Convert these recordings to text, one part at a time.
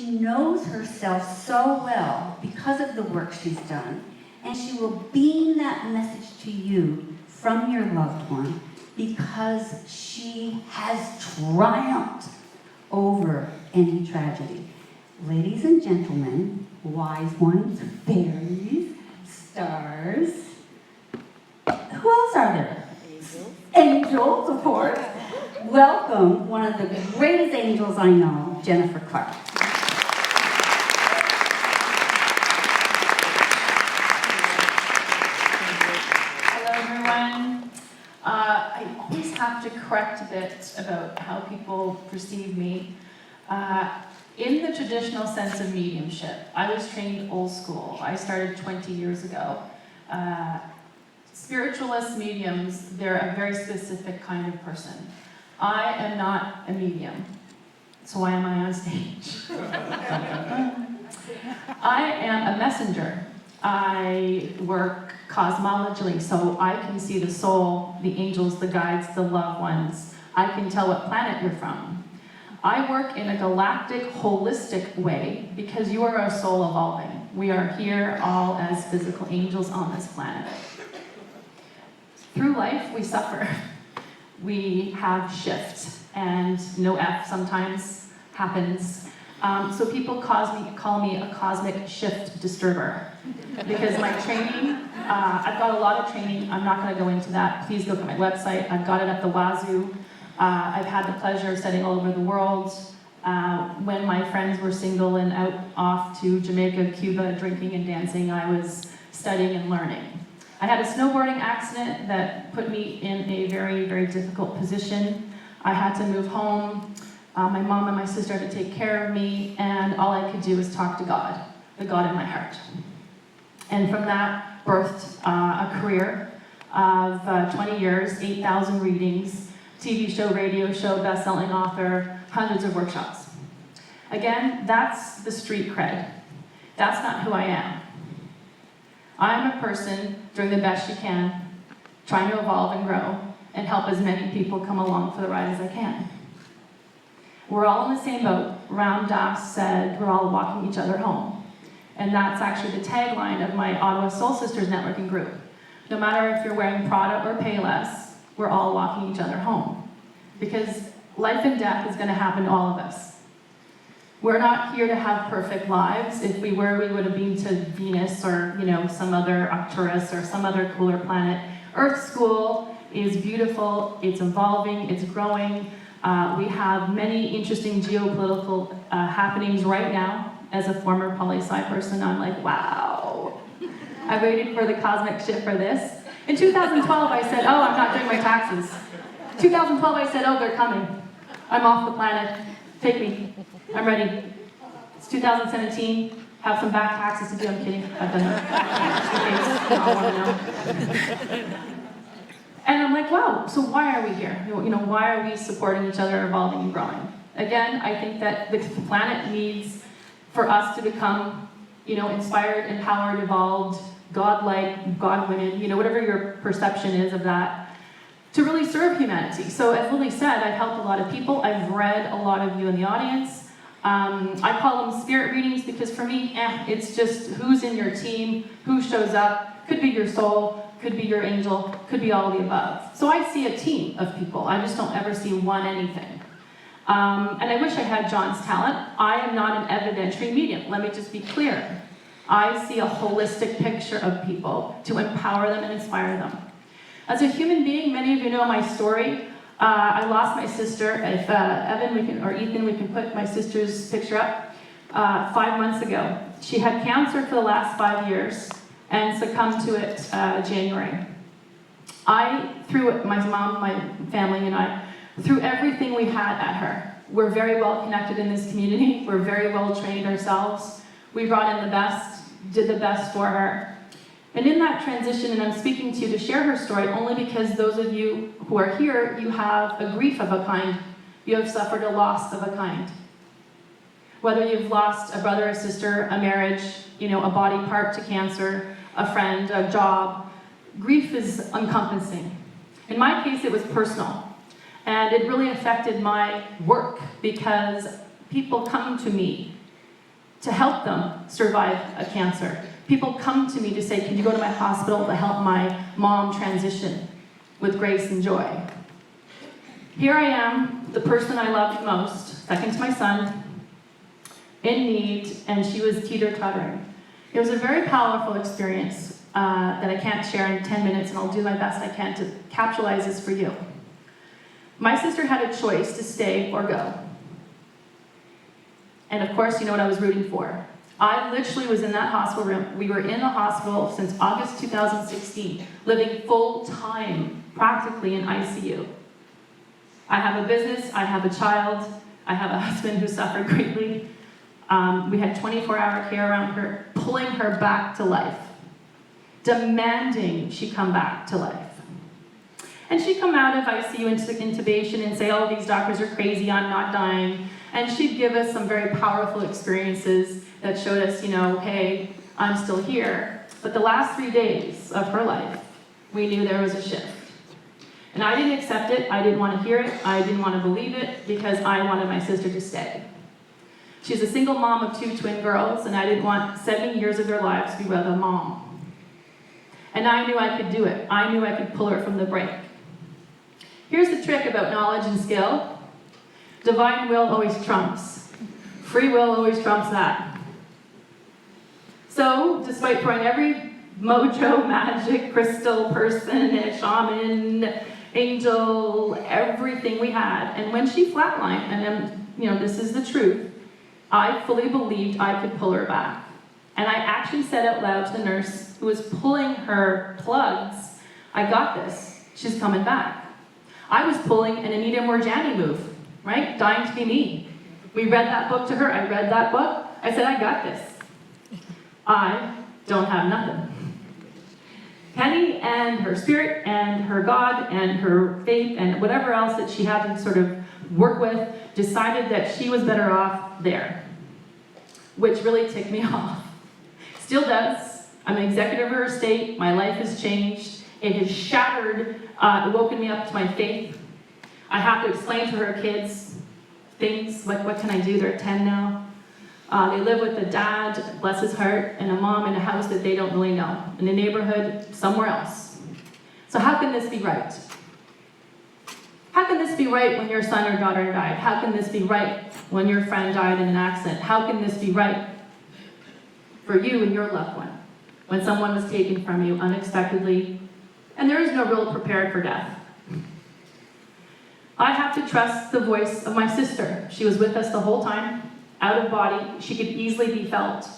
She knows herself so well because of the work she's done, and she will beam that message to you from your loved one because she has triumphed over any tragedy. Ladies and gentlemen, wise ones, fairies, stars, who else are there? Angels. Angels, of course. Welcome, one of the greatest angels I know, Jennifer Clark. Hello, everyone. I always have to correct a bit about how people perceive me. In the traditional sense of mediumship, I was trained old school. I started 20 years ago. Spiritualist mediums, they're a very specific kind of person. I am not a medium, so why am I on stage? I am a messenger. I work cosmologically, so I can see the soul, the angels, the guides, the loved ones. I can tell what planet you're from. I work in a galactic, holistic way because you are a soul evolving. We are here all as physical angels on this planet. Through life, we suffer. We have shifts, and no F sometimes happens. So people call me a cosmic shift disturber because my training, I've got a lot of training. I'm not going to go into that. Please go to my website. I've got it at the Wazoo. I've had the pleasure of studying all over the world. When my friends were single and out off to Jamaica, Cuba, drinking and dancing, I was studying and learning. I had a snowboarding accident that put me in a very, very difficult position. I had to move home. My mom and my sister had to take care of me, and all I could do was talk to God, the God in my heart. And from that birthed a career of 20 years, 8,000 readings, TV show, radio show, best-selling author, hundreds of workshops. Again, that's the street cred. That's not who I am. I'm a person doing the best you can, trying to evolve and grow, and help as many people come along for the ride as I can. We're all in the same boat. Ram Dass said, we're all walking each other home. And that's actually the tagline of my Ottawa Soul Sisters networking group. No matter if you're wearing Prada or Payless, we're all walking each other home. Because life and death is going to happen to all of us. We're not here to have perfect lives. If we were, we would have been to Venus or, some other Arcturus or some other cooler planet. Earth School is beautiful, it's evolving, it's growing. We have many interesting geopolitical happenings right now. As a former poli-sci person, I'm like, wow. I waited for the cosmic shift for this. In 2012, I said, oh, I'm not doing my taxes. 2012, I said, oh, they're coming. I'm off the planet. Take me. I'm ready. It's 2017. Have some back taxes to do. I'm kidding. I've done that. I want to know. And I'm like, wow, so why are we here? Why are we supporting each other, evolving and growing? Again, I think that the planet needs for us to become, inspired, empowered, evolved, godlike, God-women, whatever your perception is of that, to really serve humanity. So as Lily said, I've helped a lot of people. I've read a lot of you in the audience. I call them spirit readings because for me, it's just who's in your team, who shows up, could be your soul, could be your angel, could be all of the above. So I see a team of people. I just don't ever see one anything. And I wish I had John's talent. I am not an evidentiary medium. Let me just be clear. I see a holistic picture of people to empower them and inspire them. As a human being, many of you know my story. I lost my sister. If Ethan, we can put my sister's picture up. 5 months ago. She had cancer for the last 5 years and succumbed to it January. I threw it, my mom, my family, and I threw everything we had at her. We're very well connected in this community. We're very well trained ourselves. We brought in the best, did the best for her. And in that transition, and I'm speaking to you to share her story only because those of you who are here, you have a grief of a kind. You have suffered a loss of a kind. Whether you've lost a brother, a sister, a marriage, a body part to cancer, a friend, a job, grief is encompassing. In my case, it was personal. And it really affected my work because people come to me to help them survive a cancer. People come to me to say, can you go to my hospital to help my mom transition with grace and joy? Here I am, the person I loved most, second to my son, in need, and she was teeter-tottering. It was a very powerful experience that I can't share in 10 minutes, and I'll do my best I can to capitalize this for you. My sister had a choice to stay or go. And of course, you know what I was rooting for. I literally was in that hospital room. We were in the hospital since August 2016, living full-time, practically in ICU. I have a business, I have a child, I have a husband who suffered greatly. We had 24-hour care around her, pulling her back to life, demanding she come back to life. And she'd come out of ICU into intubation and say, oh, these doctors are crazy, I'm not dying. And she'd give us some very powerful experiences that showed us, hey, I'm still here. But the last 3 days of her life, we knew there was a shift. And I didn't accept it, I didn't want to hear it, I didn't want to believe it, because I wanted my sister to stay. She's a single mom of 2 twin girls, and I didn't want 7 years of their lives to be without a mom. And I knew I could do it. I knew I could pull her from the brink. Here's the trick about knowledge and skill. Divine will always trumps. Free will always trumps that. So, despite throwing every mojo, magic, crystal, person, shaman, angel, everything we had, and when she flatlined, and then, this is the truth, I fully believed I could pull her back. And I actually said out loud to the nurse who was pulling her plugs, I got this, she's coming back. I was pulling an Anita Morjani move, right? Dying to be me. We read that book to her, I read that book, I said, I got this. I don't have nothing. Penny and her spirit and her God and her faith and whatever else that she had to sort of work with decided that she was better off there, which really ticked me off. Still does. I'm an executive of her estate. My life has changed. It has shattered, woken me up to my faith. I have to explain to her kids things like, what can I do? They're 10 now. They live with a dad, bless his heart, and a mom in a house that they don't really know, in a neighborhood somewhere else. So how can this be right? How can this be right when your son or daughter died? How can this be right when your friend died in an accident? How can this be right for you and your loved one when someone was taken from you unexpectedly and there is no real prepared for death? I have to trust the voice of my sister. She was with us the whole time, out of body. She could easily be felt.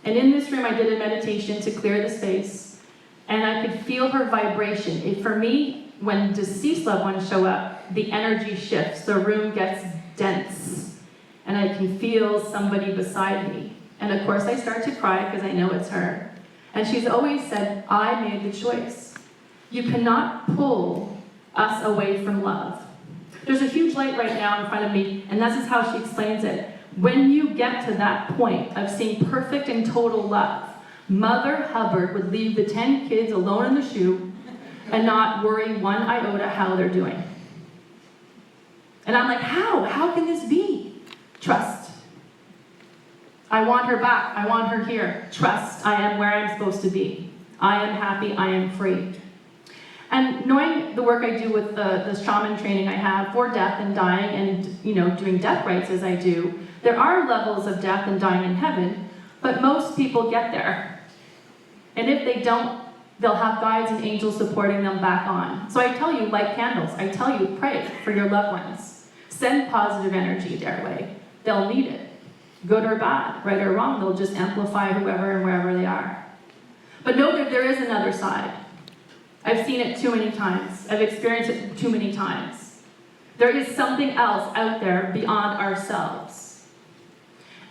And in this room, I did a meditation to clear the space, and I could feel her vibration. For me, when deceased loved ones show up, the energy shifts, the room gets dense, and I can feel somebody beside me. And of course, I start to cry because I know it's her. And she's always said, I made the choice. You cannot pull us away from love. There's a huge light right now in front of me, and this is how she explains it. When you get to that point of seeing perfect and total love, Mother Hubbard would leave the 10 kids alone in the shoe and not worry one iota how they're doing. And I'm like, how? How can this be? Trust. I want her back. I want her here. Trust. I am where I'm supposed to be. I am happy. I am free. And knowing the work I do with the shaman training I have for death and dying and, doing death rites as I do, there are levels of death and dying in heaven, but most people get there. And if they don't, they'll have guides and angels supporting them back on. So I tell you, light candles. I tell you, pray for your loved ones. Send positive energy their way. They'll need it. Good or bad, right or wrong, they'll just amplify whoever and wherever they are. But know that there is another side. I've seen it too many times. I've experienced it too many times. There is something else out there beyond ourselves.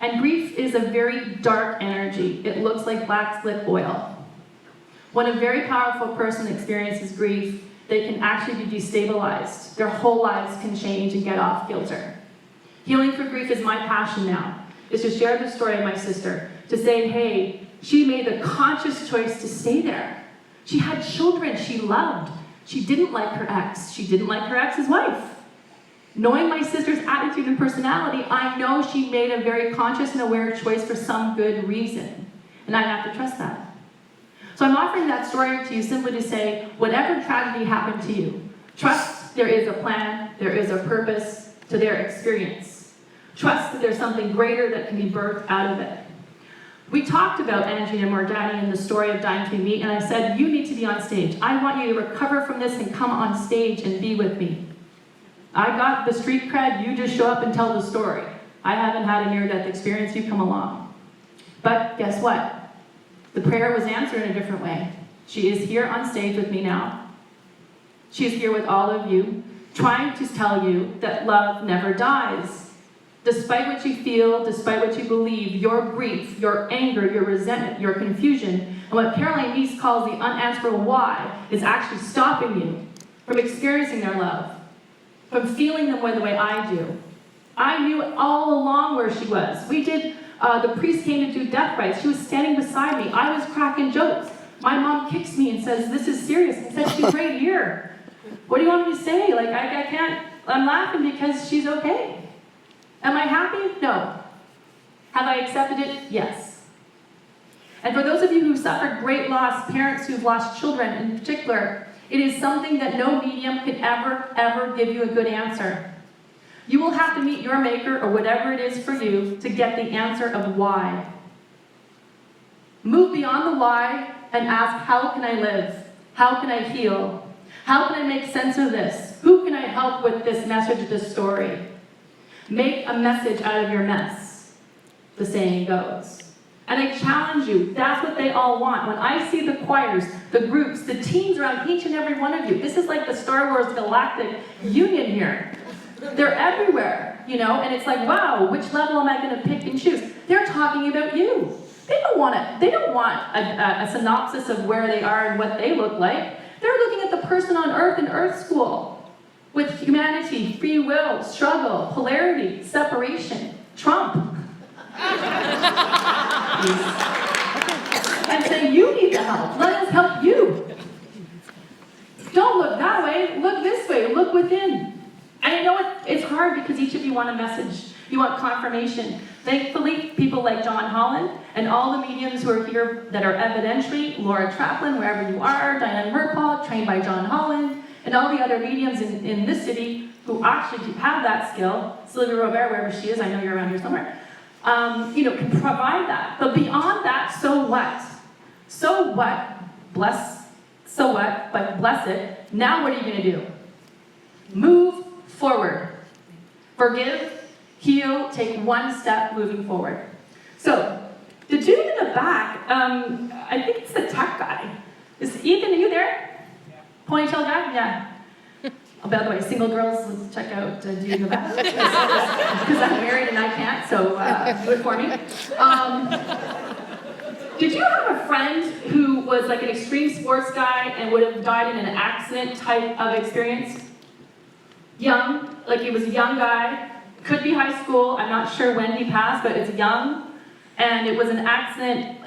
And grief is a very dark energy. It looks like black slick oil. When a very powerful person experiences grief, they can actually be destabilized. Their whole lives can change and get off kilter. Healing for grief is my passion now, is to share the story of my sister, to say, hey, she made the conscious choice to stay there. She had children she loved. She didn't like her ex. She didn't like her ex's wife. Knowing my sister's attitude and personality, I know she made a very conscious and aware choice for some good reason. And I have to trust that. So I'm offering that story to you simply to say, whatever tragedy happened to you, trust there is a plan, there is a purpose to their experience. Trust that there's something greater that can be birthed out of it. We talked about Angie and Mordani in the story of Dying to Meet, and I said, you need to be on stage. I want you to recover from this and come on stage and be with me. I got the street cred, you just show up and tell the story. I haven't had a near-death experience, you come along. But guess what? The prayer was answered in a different way. She is here on stage with me now. She is here with all of you, trying to tell you that love never dies. Despite what you feel, despite what you believe, your grief, your anger, your resentment, your confusion, and what Caroline Meese calls the unanswerable why is actually stopping you from experiencing their love, from feeling them the way I do. I knew all along where she was. We did, the priest came to do death rites. She was standing beside me. I was cracking jokes. My mom kicks me and says, this is serious. I said, she's right here. What do you want me to say? Like, I can't, I'm laughing because she's okay. Am I happy? No. Have I accepted it? Yes. And for those of you who suffered great loss, parents who've lost children in particular, it is something that no medium can ever give you a good answer. You will have to meet your maker or whatever it is for you to get the answer of why. Move beyond the why and ask, how can I live? How can I heal? How can I make sense of this? Who can I help with this message, this story? Make a message out of your mess, the saying goes. And I challenge you, that's what they all want. When I see the choirs, the groups, the teams around each and every one of you, this is like the Star Wars Galactic Union here. They're everywhere, you know, and it's like, wow, which level am I going to pick and choose? They're talking about you. They don't want a synopsis of where they are and what they look like. They're looking at the person on earth in Earth School. With humanity, free will, struggle, polarity, separation, Trump. And say, you need the help. Let us help you. Don't look that way. Look this way. Look within. And I know it's hard because each of you want a message. You want confirmation. Thankfully, people like John Holland and all the mediums who are here that are evidentiary, Laura Traplin, wherever you are, Diane Merpaul, trained by John Holland, and all the other mediums in this city who actually have that skill, Sylvia Robert, wherever she is, I know you're around here somewhere, can provide that. But beyond that, so what? So what? So what? But bless it. Now what are you going to do? Move forward. Forgive, heal, take one step moving forward. So, the dude in the back, I think it's the tech guy. Is Ethan, are you there? Ponytail guy? Yeah. Oh, by the way, single girls, let's check out dude in the back. Because I'm married and I can't, so vote for me. Did you have a friend who was like an extreme sports guy and would have died in an accident type of experience? Young, like he was a young guy, could be high school, I'm not sure when he passed, but it's young, and it was an accident,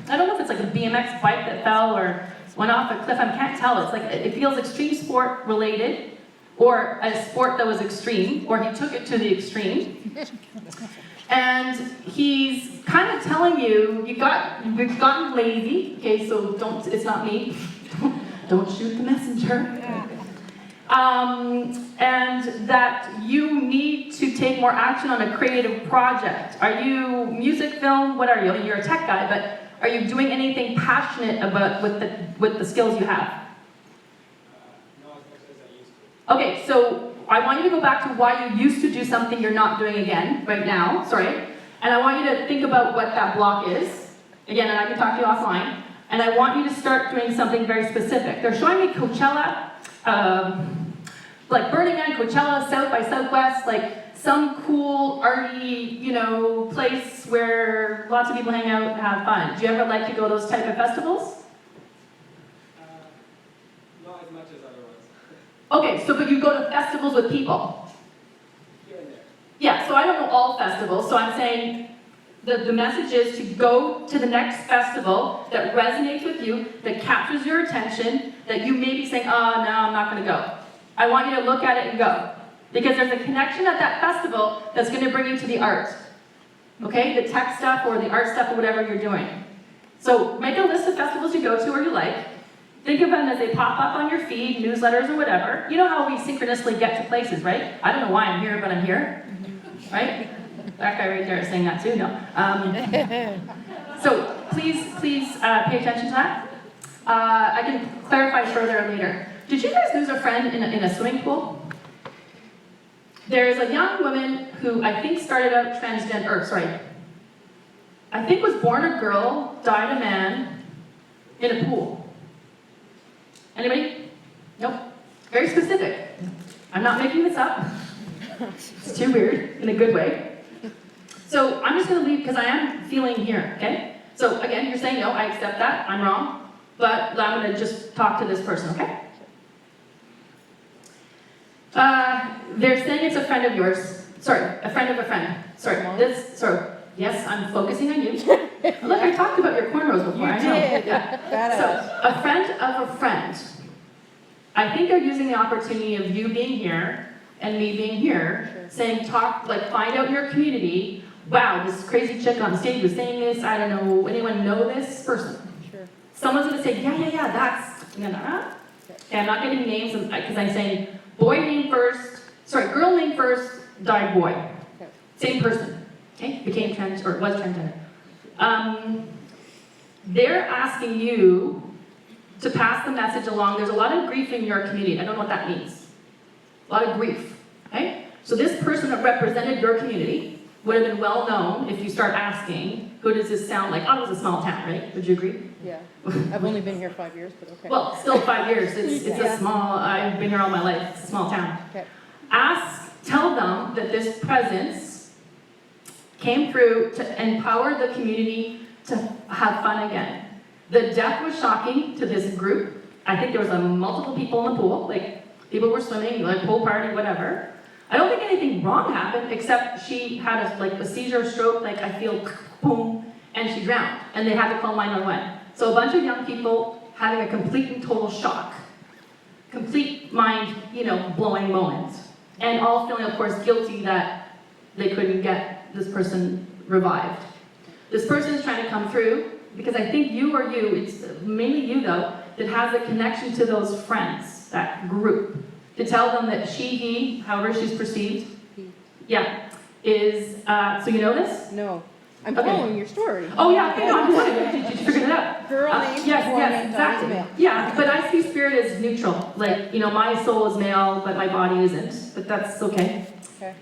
I don't know if it's like a BMX bike that fell or went off a cliff, I can't tell, it's like, it feels extreme sport related, or a sport that was extreme, or he took it to the extreme, and he's kind of telling you, you've gotten lazy, okay, so don't, it's not me, don't shoot the messenger. And that you need to take more action on a creative project. Are you music, film, what are you? I mean, you're a tech guy, but are you doing anything passionate about with the skills you have? Not as much as I used to. Okay, so I want you to go back to why you used to do something you're not doing again, right now, sorry. And I want you to think about what that block is. Again, and I can talk to you offline. And I want you to start doing something very specific. They're showing me Coachella, like Burning Man, Coachella, South by Southwest, like some cool, arty, place where lots of people hang out and have fun. Do you ever like to go to those type of festivals? Not as much as other ones. Okay, but you go to festivals with people? Here and there. Yeah, so I don't know all festivals, so I'm saying the message is to go to the next festival that resonates with you, that captures your attention, that you may be saying, oh, no, I'm not going to go. I want you to look at it and go. Because there's a connection at that festival that's going to bring you to the art. Okay? The tech stuff or the art stuff or whatever you're doing. So make a list of festivals you go to or you like. Think of them as they pop up on your feed, newsletters or whatever. You know how we synchronously get to places, right? I don't know why I'm here, but I'm here. Right? That guy right there is saying that too. No. So please pay attention to that. I can clarify further later. Did you guys lose a friend in a swimming pool? There's a young woman who I think started out I think was born a girl, died a man, in a pool. Anybody? Nope. Very specific. I'm not making this up. It's too weird, in a good way. So I'm just going to leave, because I am feeling here, okay? So again, you're saying no, I accept that, I'm wrong, but I'm going to just talk to this person, okay? They're saying it's a friend of yours. Sorry, a friend of a friend. Sorry, yes, I'm focusing on you. Look, I talked about your cornrows before, I know. Yeah. So, a friend of a friend. I think they're using the opportunity of you being here and me being here, saying, find out your community. Wow, this crazy chick on stage was saying this. I don't know, anyone know this person? Sure. Someone's going to say, yeah, that's, okay, I'm not getting names because I'm saying, girl name first, died boy. Okay. Same person, okay, became was transgender. They're asking you to pass the message along. There's a lot of grief in your community. I don't know what that means. A lot of grief, okay? So this person that represented your community would have been well known if you start asking, who does this sound like? Ottawa's a small town, right? Would you agree? Yeah. I've only been here 5 years, but okay. Well, still 5 years. It's a small, I've been here all my life. It's a small town. Okay. Tell them that this presence came through to empower the community to have fun again. The death was shocking to this group. I think there was multiple people in the pool, people were swimming, pool party, whatever. I don't think anything wrong happened, except she had a seizure, stroke, I feel boom, and she drowned, and they had to call 911. So a bunch of young people having a complete and total shock, complete mind, blowing moment, and all feeling, of course, guilty that they couldn't get this person revived. This person is trying to come through, because I think it's mainly you though, that has a connection to those friends, that group, to tell them that he, however she's perceived, is, so you know this? No. I'm Okay. following your story. Oh yeah, okay, no, I'm just wondering, did you figure it out? Girl named Yes, boy named exactly. male. Yeah, but I see spirit as neutral. My soul is male, but my body isn't. But that's okay. Okay.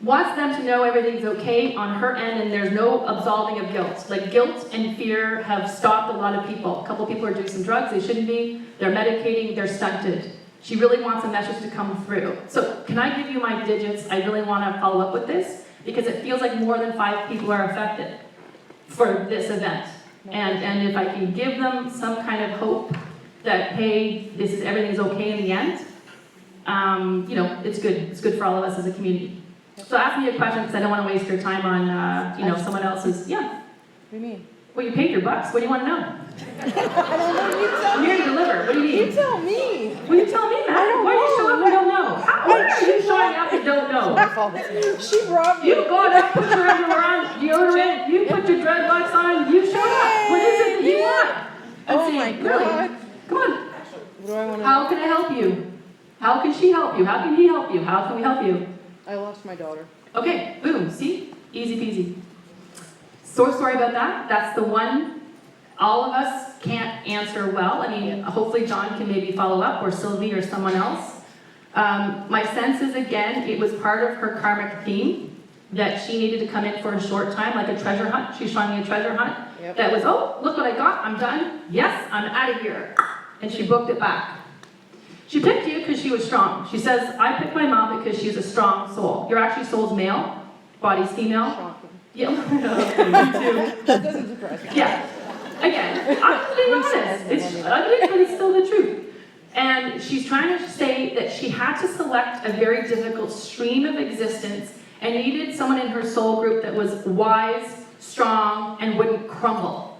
Wants them to know everything's okay on her end and there's no absolving of guilt. Guilt and fear have stopped a lot of people. A couple people are doing some drugs they shouldn't be. They're medicating, they're stunted. She really wants a message to come through. So can I give you my digits? I really want to follow up with this because it feels like more than 5 people are affected for this event. And if I can give them some kind of hope that, hey, everything's okay in the end, it's good. It's good for all of us as a community. So ask me a question because I don't want to waste your time on, someone else's, What do you mean? Well, you paid your bucks. What do you want to know? I don't know. You tell I'm me. here to deliver. What do you You mean? tell me. Well, you tell me, Matt. don't Why do you know. show up and don't know? Why are you showing up and don't know? She brought me. You got up, put your underwear on, deodorant, you put your dreadlocks on, you showed up. What is it that you want? I'm Oh saying, my really? God. Come on. What do I want to How know? can I help you? How can she help you? How can he help you? How can we help you? I lost my daughter. Okay, boom, see? Easy peasy. So sorry about that. That's the one all of us can't answer well. Hopefully John can maybe follow up, or Sylvie, or someone else. My sense is, again, it was part of her karmic theme that she needed to come in for a short time, like a treasure hunt. She's showing me a treasure hunt. Yep. That was, oh, look what I got, I'm done. Yes, I'm out of here. And she booked it back. She picked you because she was strong. She says, I picked my mom because she's a strong soul. Your actually soul's male, body's female. Shocking. Yeah, me too. That doesn't surprise me. Yeah. Again, I'm just being honest. It's ugly, but it's still the truth. And she's trying to say that she had to select a very difficult stream of existence and needed someone in her soul group that was wise, strong, and wouldn't crumble.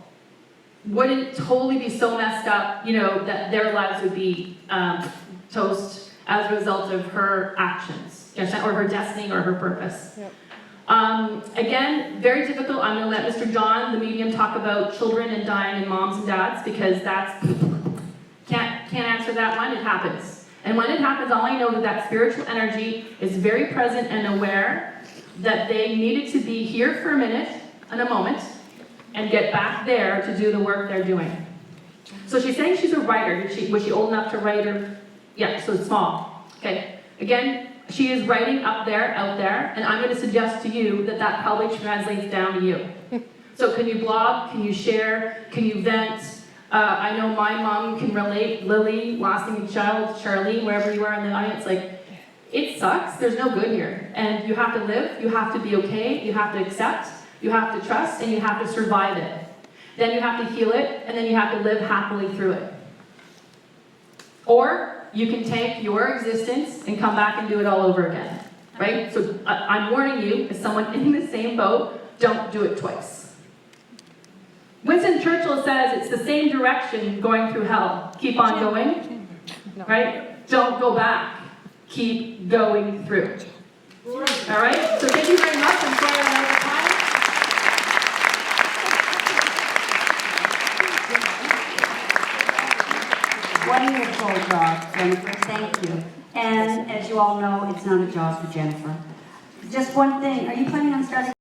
Wouldn't totally be so messed up, that their lives would be toast as a result of her actions. You understand? Or her destiny or her purpose. Yep. Again, very difficult. I'm going to let Mr. John, the medium, talk about children and dying and moms and dads, because that's, can't answer that one. It happens. And when it happens, all I know is that spiritual energy is very present and aware that they needed to be here for a minute and a moment and get back there to do the work they're doing. So she's saying she's a writer. Was she old enough to write her? Yeah, so small. Okay. Again, she is writing up there, out there, and I'm going to suggest to you that that probably translates down to you. So can you blog? Can you share? Can you vent? I know my mom can relate. Lily, lasting child, Charlene, wherever you are in the audience, like, it sucks. There's no good here. And you have to live. You have to be okay. You have to accept. You have to trust, and you have to survive it. Then you have to heal it, and then you have to live happily through it. Or you can take your existence and come back and do it all over again, right? So I'm warning you, as someone in the same boat, don't do it twice. Winston Churchill says it's the same direction going through hell. Keep on going, right? Don't go back. Keep going through. All right? So thank you very much. I'm sorry I'm out of time. Wonderful job, Jennifer. Thank you. And as you all know, it's not a job for Jennifer. Just one thing. Are you planning on starting